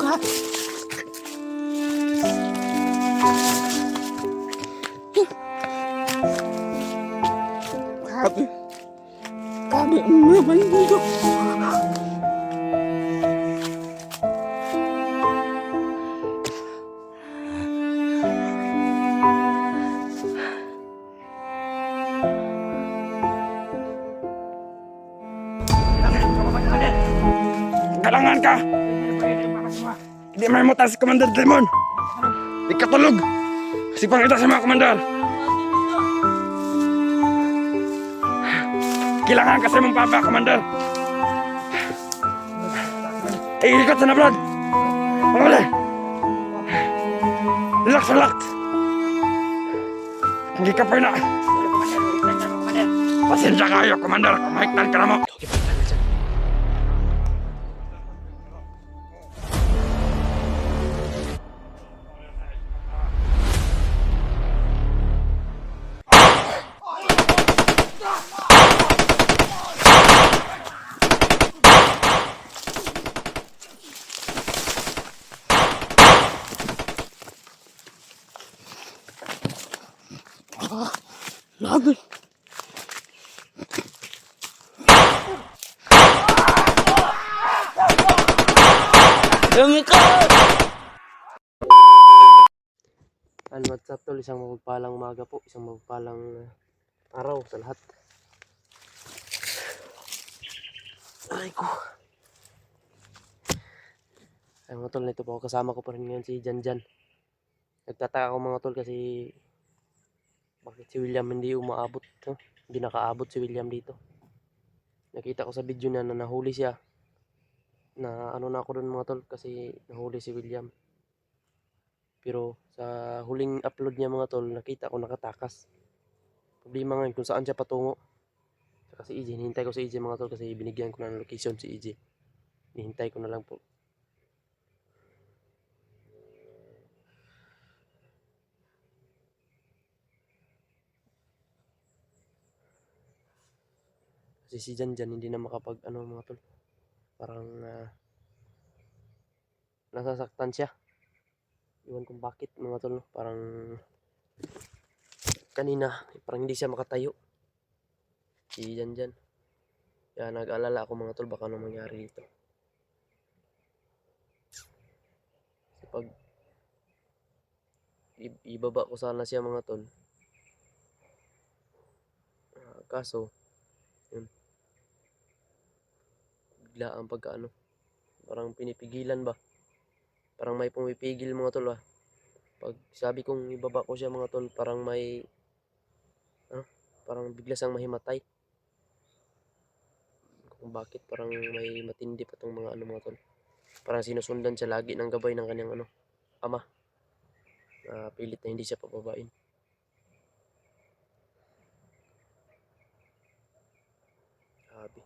Grabe. Grabe ang mga bandido. Kailangan ka! Hindi may mutas si Commander Demon! Di ka tulog! Sipang ito sa mga Commander! Kailangan kasi mong papa, Commander! Ikot sa nablad! Mamali! Relax, relax! Hindi ka pa na! Pasensya kayo, Commander! Kumahigtan ka na mo! Laban. Lumikot! What's up tol, isang mapagpalang umaga po, isang mapagpalang araw sa lahat. Ay ko. Ay mga tol, nito po ako, kasama ko pa rin ngayon si Janjan. Nagtataka ako mga tol kasi bakit si William hindi umaabot, no? Hindi nakaabot si William dito. Nakita ko sa video na nahuli siya. Na ano na ako dun mga tol kasi nahuli si William. Pero sa huling upload niya mga tol, nakita ko nakatakas. Problema ngayon kung saan siya patungo. Saka si EJ, hinihintay ko si EJ mga tol kasi binigyan ko na ng location si EJ. Hinihintay ko na lang po. Kasi si Janjan hindi na makapag ano mga tol. Parang nasasaktan siya. Iwan kung bakit mga tol. Parang kanina parang hindi siya makatayo. Si Janjan. Kaya nag-alala ako mga tol baka ano mangyari dito. Kasi pag ibaba ko sana siya mga tol. Kaso yun. Bigla ang pagkaano. Parang pinipigilan ba? Parang may pumipigil mga tol ah. Pag sabi kong ibaba ko siya mga tol, parang may parang bigla siyang mahimatay. Kung bakit parang may matindi pa tong mga ano mga tol. Parang sinusundan siya lagi ng gabay ng kanyang ano, ama. Pilit na hindi siya pababain. Sabi.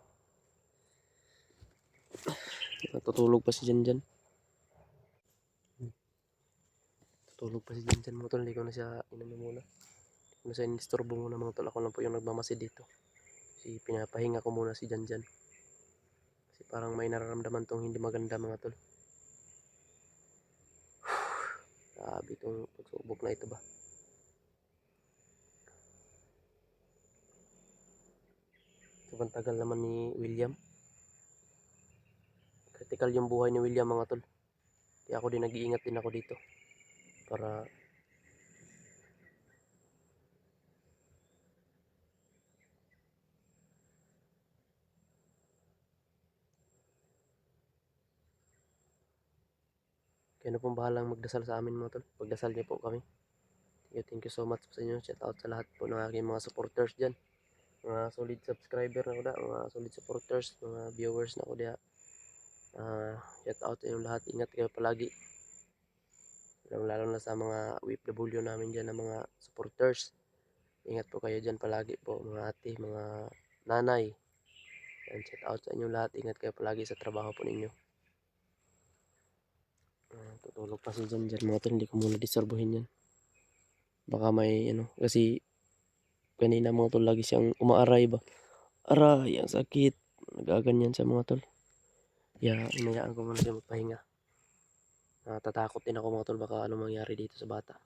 Natutulog pa si Janjan. Tutulog pa si Janjan mga tol. Hindi ko na siya inano muna. Hindi ko na siya inistorbo muna mga tol. Ako lang po yung nagmamasid dito. Kasi pinapahinga ko muna si Janjan. Kasi parang may nararamdaman tong hindi maganda mga tol. Sabi itong pagsubok na ito ba. Sobrang tagal naman ni William. Critical yung buhay ni William mga tol. Kaya ako din nag-iingat din ako dito. Para kaya na pong bahalang magdasal sa amin mga tol. Pagdasal niyo po kami. Thank you so much sa inyo. Shout out sa lahat po ng aking mga supporters dyan. Mga solid subscriber na ko da. Mga solid supporters. Mga viewers na ko da. Shout out sa inyo lahat. Ingat kayo palagi. Lalo na sa mga OFW namin dyan na mga supporters. Ingat po kayo dyan palagi po. Mga ate, mga nanay. Yan, shout out sa inyo lahat. Ingat kayo palagi sa trabaho po ninyo. Tutulog pa si Janjan mga tol. Hindi ko muna disturbuhin yan. Baka may ano. Kasi kanina mga tol lagi siyang umaaray ba. Aray, ang sakit. Nagaganyan siya mga tol. Kaya inayaan ko muna siya magpahinga. Natatakot din ako mga tol, baka ano mangyari dito sa bata.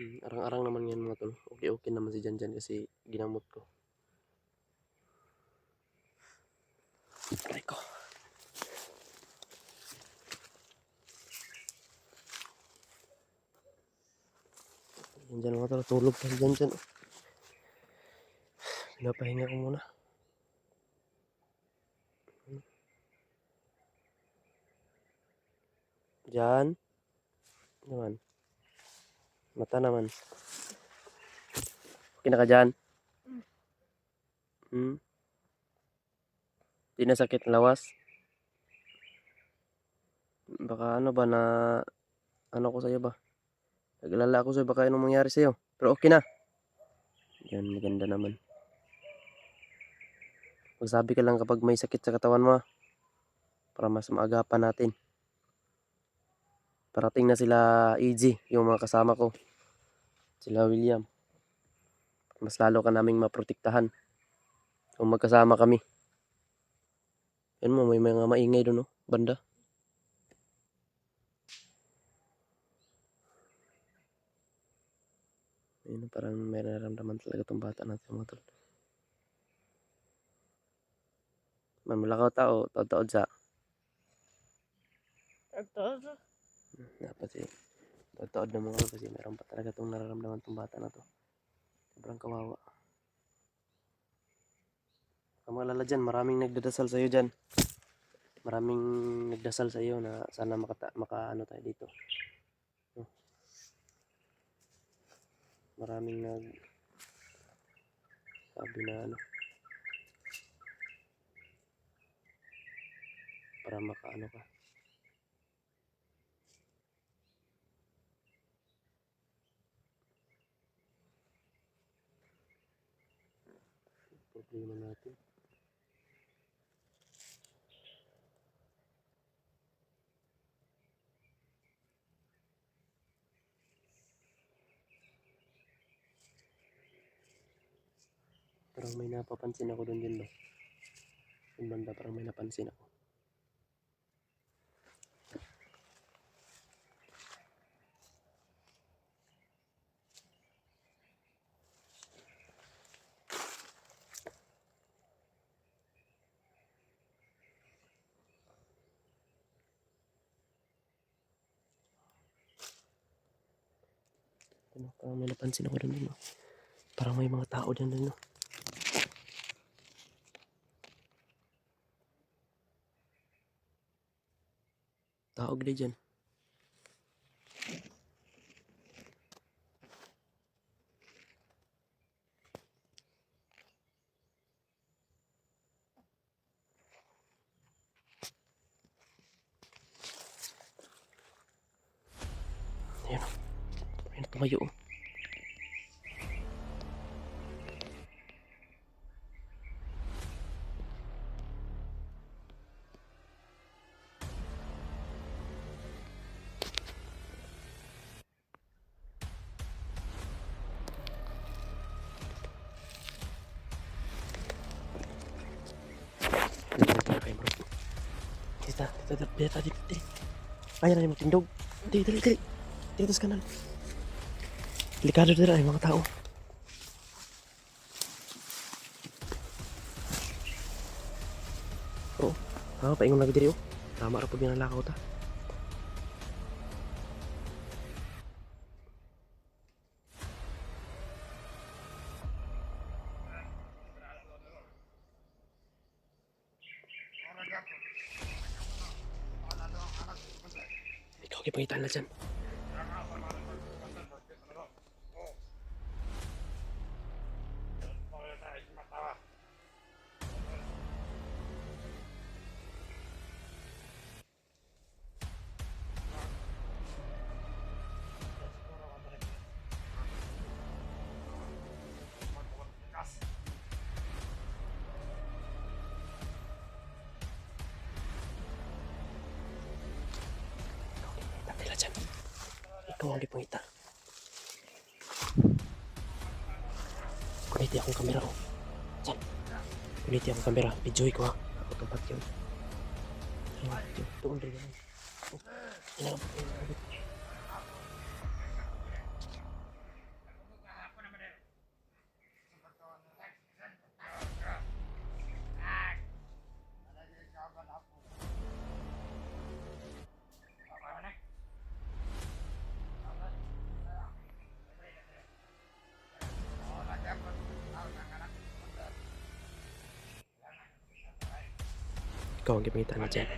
Arang-arang naman yan mga tol. Okay naman si Janjan kasi ginamot ko. Aray ko. Janjan mga tol, tulog pa si Janjan. Pinapahinga ko muna. Jan. Naman. Mata naman. Okay na ka dyan? Di na sakit ang lawas? Baka ano ba na... Ano ko sa'yo ba? Naglala ako sa'yo, baka anong mangyari sa'yo. Pero okay na. Yan, maganda naman. Magsabi ka lang kapag may sakit sa katawan mo. Para mas maagapan natin. Parating na sila EG, yung mga kasama ko. Sila William. Mas lalo ka naming maprotektahan. Kung magkasama kami. Yan mo, may mga maingay doon, no? Banda. Ayun, parang may nararamdaman talaga itong bata natin mga tol. Mamulakaw tao, taod-taod sa. Dapat eh. Taod-taod na mga kasi meron pa talaga itong nararamdaman itong bata na to. Sobrang kawawa. Ang mga lala dyan, maraming nagdadasal sa'yo dyan. Maraming nagdasal sa'yo na sana maka ano tayo dito. Maraming sabi na ano. Para makaano ka. Problema natin. Parang may napapansin ako doon din, no? Yung banda, parang may napansin ako. Ano, parang may napansin ako doon din, no? Parang may mga tao dyan din, no? Tao gila dyan. Ayan, oh. Ayan, tumayo, oh. Dito. Ayan na yung magtindog. Dali. Dito sa kanan. Delikado dito ay mga tao. Oo. Paingon lagi diri, oh. Tama ra pud yung nalakaw ta. Ikaw kipangitan na dyan. dyan. Ikaw ang lipangita. Kuniti akong kamera ko. Dyan. Kuniti akong kamera. Videoy ko ha. Ako tumpat yun. Ayun, tuon rin yan. Kailangan po kayo. Ikaw ang gipangita na dyan.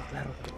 Klaro ka rin.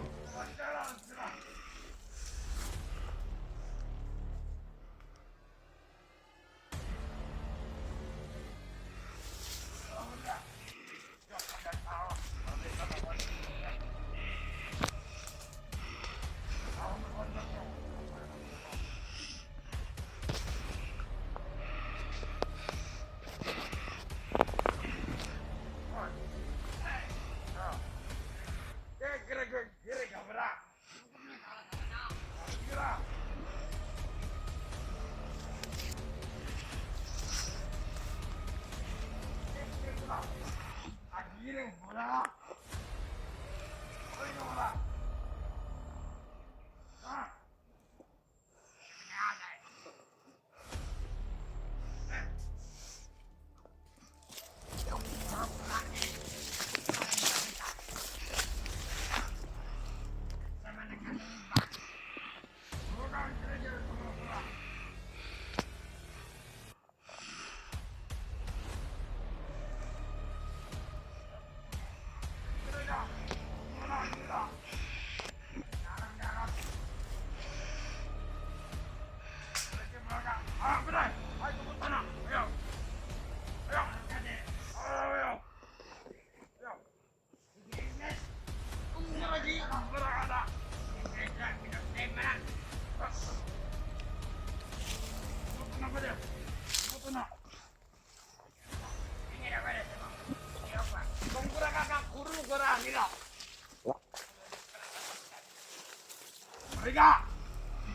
Mereka,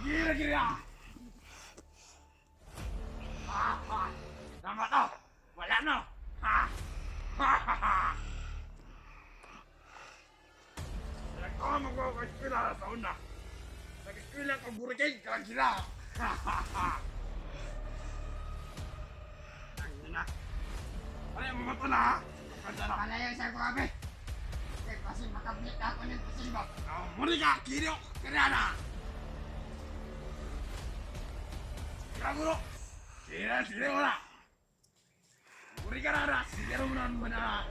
gila-gila. Nama tau, wala no. Kau mau kau eskwela sa una. Nag-eskwela ko burigay ka gila. Ano mo to na? Palayo sa ko abi. Kay kasi makabit ako nito silba. Mereka kiri kerana. Kaguro. Sira ora. Uri karara, sira unan bana.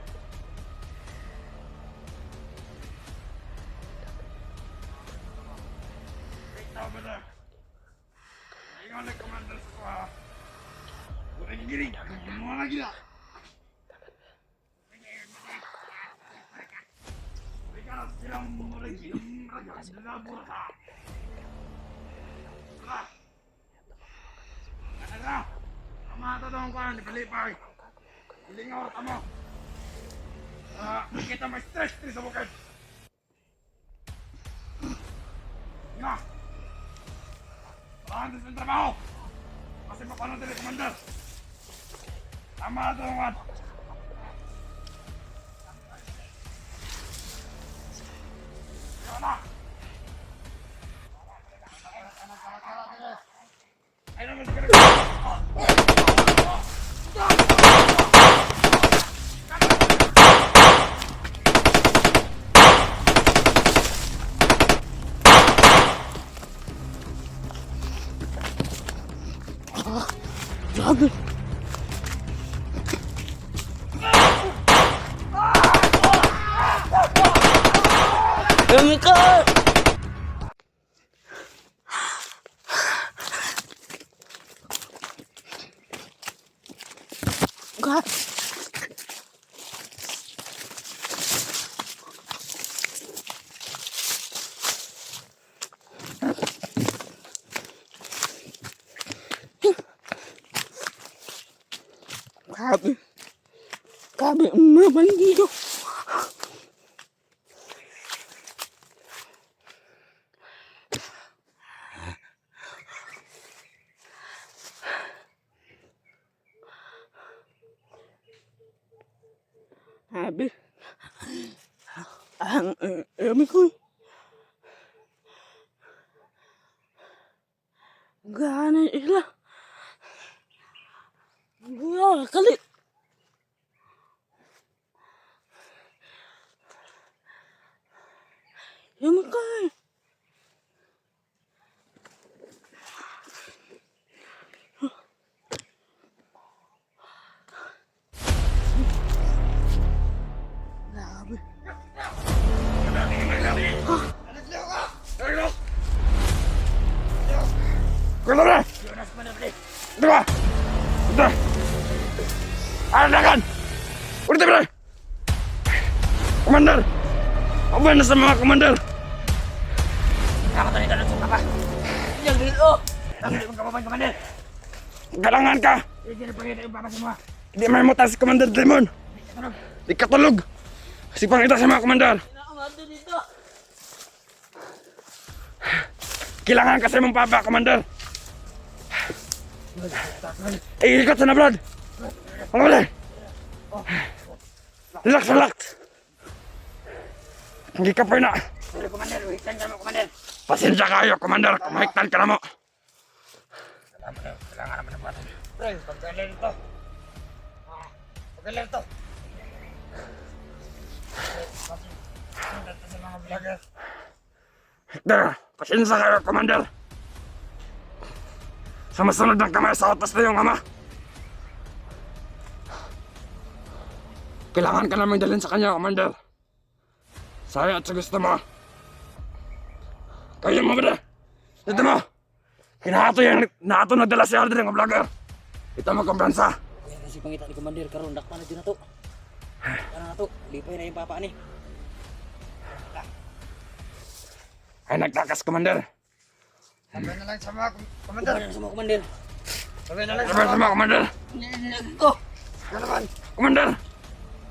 Ikaw bana. Ikaw na commander ko. Uri giri, mo lagi na. Matadong ko ang kalipay. Ilingaw ka mo. Kita may stress sa bukid. Nga. Paano sa trabaho? Kasi mapalang dili, Commander. Tama ito naman. Yan na. Ay naman siguro. Grabe. Dami ka! God. Grabe. Grabe ang mga bandido. Grabe. Ang dami ko. Gana sila. Kalit. Yung makay. Grabe. Kulo na! Ito ba? Ito! Aladakan! Ulit tayo! Commander! Abay na sa mga Commander! Nakakatanin ka ng suka pa. Yan, dito. Bakit mo kapapan, Commander? Galangan ka! Hindi na pwede yung papasin mo. Hindi may mutas si Commander Demon! Di katulog! Sipang ito sa mga Commander! Nakamado dito. Kailangan kasi mong papa, Commander! Ikot sa na, Brad! Ang wala! Relax, relax! Hindi ka pa na! Sorry, Commander. Hiktan ka mo, Commander. Pasensya kayo, Commander! Kumahiktan ka na mo! Kailangan naman ng bata. Pre, pagkalan ito. Pagkalan ito. Pagkalan ito sa mga vlogger. Hector, pasensya kayo, Commander! Sa masunod ng kamay sa utos na yung ama! Kailangan ka namin dalhin sa kanya, Commander. Saya at sa gusto mo. Kaya mo ba? Dito mo! Kinahato yung nato nagdala si Aldrin ng vlogger. Ito mo kumpiyansa. Kaya kasi pangita ni Commander karon dakpan na dyan na to. Ano na to? Lipay na yung papa ni. Ay nagtakas, Commander. Sabi na lang sa mga Commander. Ano na sa mga Commander? Sabi na lang Sabi sa mga Commander. ko. Ano naman? Commander!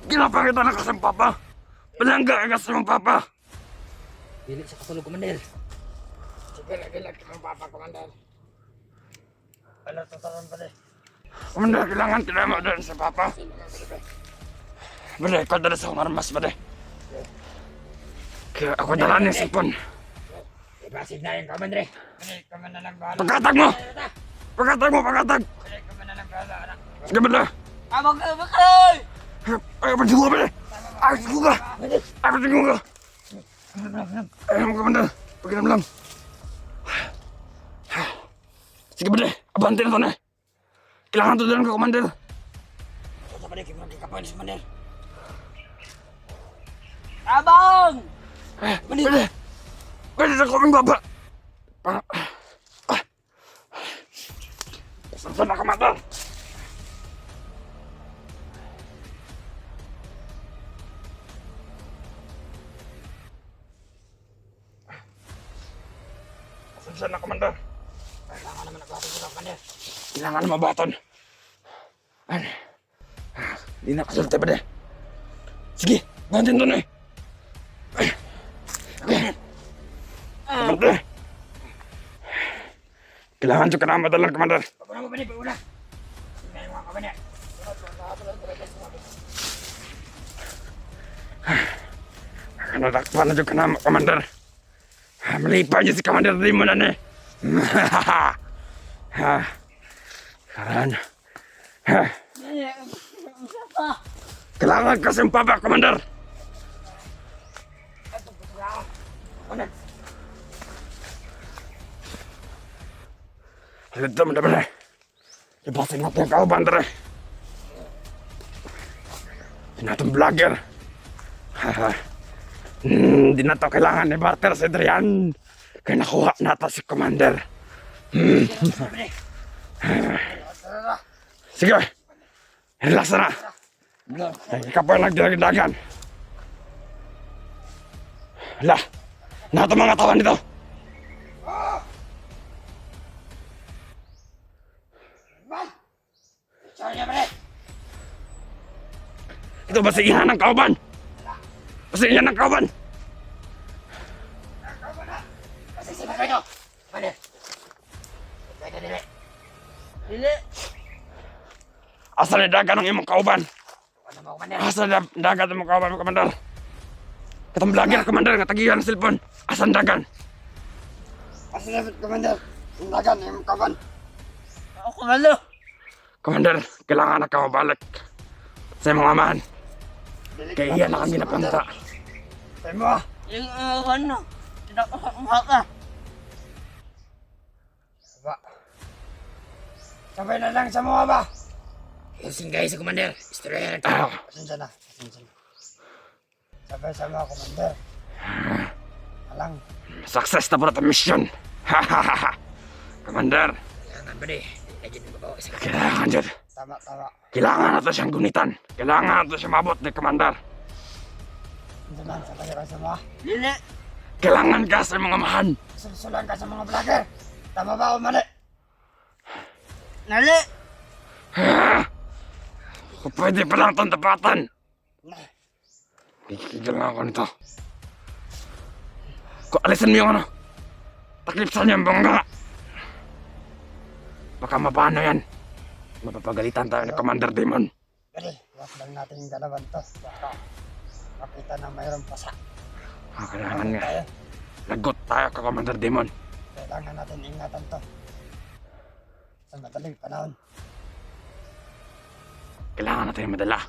Ginapakita na kasi ang papa. Palangga ka kasi ang papa. Dili sa katulog Commander. Sige, lagi-lagi ng papa, Commander. Wala tataran pa rin. Commander, kailangan kinama doon sa papa. Bale, ikaw dala sa akong armas, bale. Kaya ako dala ng sipon. Ibasig na yung Commander. Balik ka man na lang bahala. Pagkatag mo! Pagkatag mo, pagkatag! Balik ka man na lang bahala, anak. Sige, bale. Abang ka, bakay! Ay, pagsigo, bale! Ay, pagsigo ka! Ay, pagsigo ka! Ay, Commander. Pagkinam lang. Sige, bale. Abante na to na. Kailangan to dalan ko, Commander. Sa balik, yung magkikapan sa Commander. Abang! Bale! Bale sa kaming baba! Saan na, Commander? pasensya na, Commander. Kailangan naman nabato ko, Commander. Kailangan na mabaton. Ano? Di na kasulti ba de? Sige, bantin doon eh. Commander. Kailangan dyan ka na madalang, Commander. Paguna mo ba ni? Paguna. Tingnan mo, Commander. Nadakpan na dyan ka na, Commander. Malipa niya si Commander Demon na eh. Karan. Kailangan kasing pabak, Commander. Halito mo na ba na? Ibasin natin ang kauban, Dre. Sinatong vlogger. Di na to kailangan ni Barter si Adrian. Kaya nakuha nato si Commander. Sige, relax na. Ikaw pa nagdagdagan. Hala, nato mga tawan dito. Ito basihan ng kauban. Basihan ng kauban. Sige ba ito? Commander. Pwede dili. Dili. Asa na dagan ng imong kauban? Ano mo, Commander? Asa na dagan ng imong kauban, Commander? Katong vlogger, Commander, nga tagihan ng cellphone. Asa na dagan? Pasilipit, Commander. Sindagan yung kaban. Ako, Commander. Commander, kailangan na ka mabalik sa imong amahan. Kaya iyan na kami napunta. Tayo mo. Yung ano, tinakasakmaha ka. Ba. Sabay na lang sa mga ba? Yusin kayo sa Commander. Istorya na ito. Pasensya na. Pasensya na. Sabay sa mga Commander. Alang. Success na po natin mission. Commander, Kailangan ba di? Legend mo ba? kailangan dyan. Tama, tama. Kailangan natin siyang gunitan. Kailangan natin siya mabot ni Commander. Hindi man, sabay ka sa mga. Dili. Kailangan ka sa mga amahan. Sulsulan ka sa mga vlogger. Tama ba o mali? Nali. Kung pwede pa lang itong tapatan. Kikigil nga ako nito. Kung alisan mo yung ano, taklipsan niyo ang bangga. Baka mapano yan. Mapapagalitan tayo ni Commander Demon. Pwede, wag lang natin yung dalawan to. Baka makita na mayroong pasa. Kailangan nga. Tayo. Lagot tayo kay Commander Demon. Kailangan natin ingatan to. Sa madaling panahon. Kailangan natin madala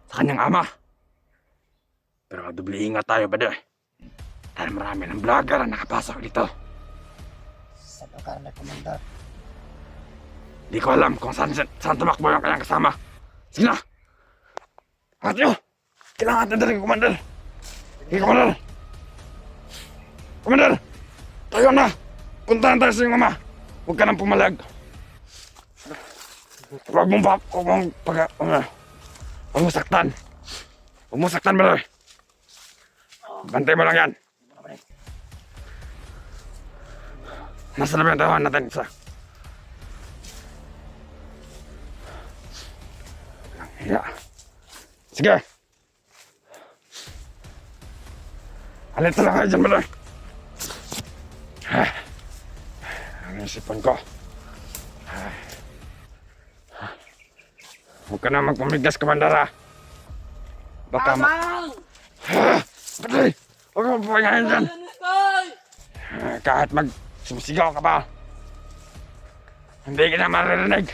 sa kanyang ama. Pero magdubli ingat tayo, Bade. Dahil marami ng vlogger ang nakapasok dito. Sa lugar na Commander. Di ko alam kung saan tumakbo yung kanyang kasama. Sige na! Angat nyo! Kailangan natin dali kay Commander. Sige, Commander! Commander! Tayo na! Puntahan tayo sa iyong ama. Huwag ka nang pumalag. Huwag mong saktan. Huwag mong saktan, Bade. Bantay mo lang yan. Nasa labi ang tawahan natin isa. Ya. Sige. Alito lang kayo dyan, Bade. Ang isipan ko. Huwag ka na magpamigas, Commander, ha? Baka Bade! Huwag ka mapahingahin dyan. Kahit sumisigaw ka pa. Hindi ka na maririnig.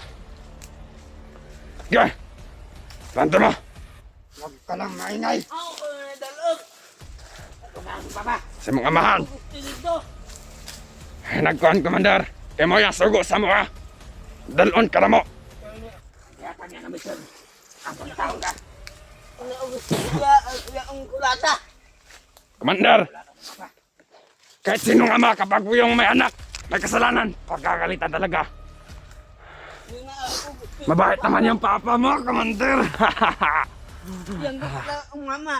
Sige! Planto mo! Huwag ka lang maingay. Ako na dalog. Kumain pa ba? Sa mga amahan. Dito. Nagkuhan, Commander. Kaya mo yung sugo sa mukha. Dalon ka na mo. Kaya kanya na mission. Ang pagkatao ka. Ang kulata. Commander! Kahit sinong ama kapag yung may anak, may kasalanan, pagkakalitan talaga. Mabait naman yung papa mo, Commander. Yang ang mama.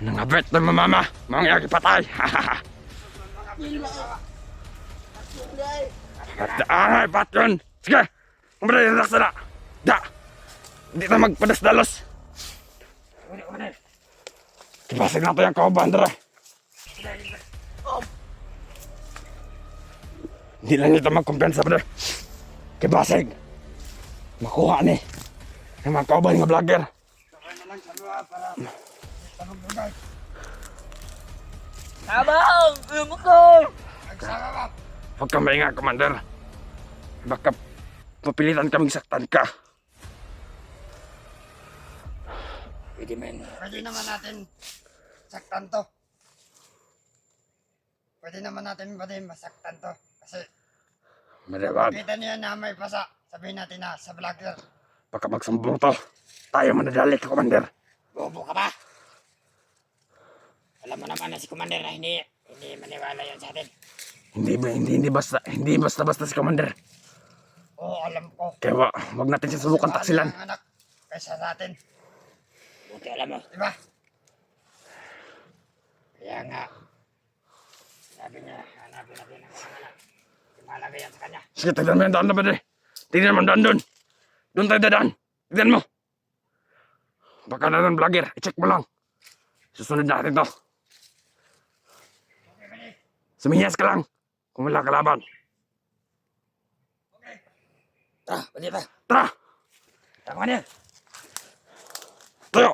Nangabit na mamama, mga patay. Ay, bat yun. Sige, kumara, relax na. Da, hindi na magpadasdalos. Kibasig nato yung kauban, dara. Hindi lang ito magkumpensa, brother. Kibasig. Makuha ni. Yung mga kauban nga vlogger. Sabay na lang sa mga para sa magbugay. Abang! Ano ko? Nagsama ba? Huwag kang maingat, Commander. Baka papilitan kaming saktan ka. Pwede men. Pwede naman natin saktan to. Pwede naman natin masaktan to. Kasi Malawag. kita niya na may pasa. Sabihin natin na sa vlogger. Baka magsumbong to. Tayo manadali ka, Commander. Bobo ka ba? Alam mo naman na si Commander na hindi maniwala yan sa atin. Hindi basta si Commander. Oo, alam ko. Kaya wag natin siya subukan taksilan. Ang anak kaysa sa atin. Buti alam mo. Diba? Kaya nga, sabi niya, hanapin natin ang mga anak. Malagay yan sa kanya. Sige, tignan mo yung daan na ba, tignan mo yung daan doon. Doon tayo dadaan. Tignan mo. Baka na ng vlogger. I-check mo lang. Susunod natin to. Sumihiyas ka lang. Kung wala kalaban. Tara, pwede pa. Tara! Tama niya. Tayo!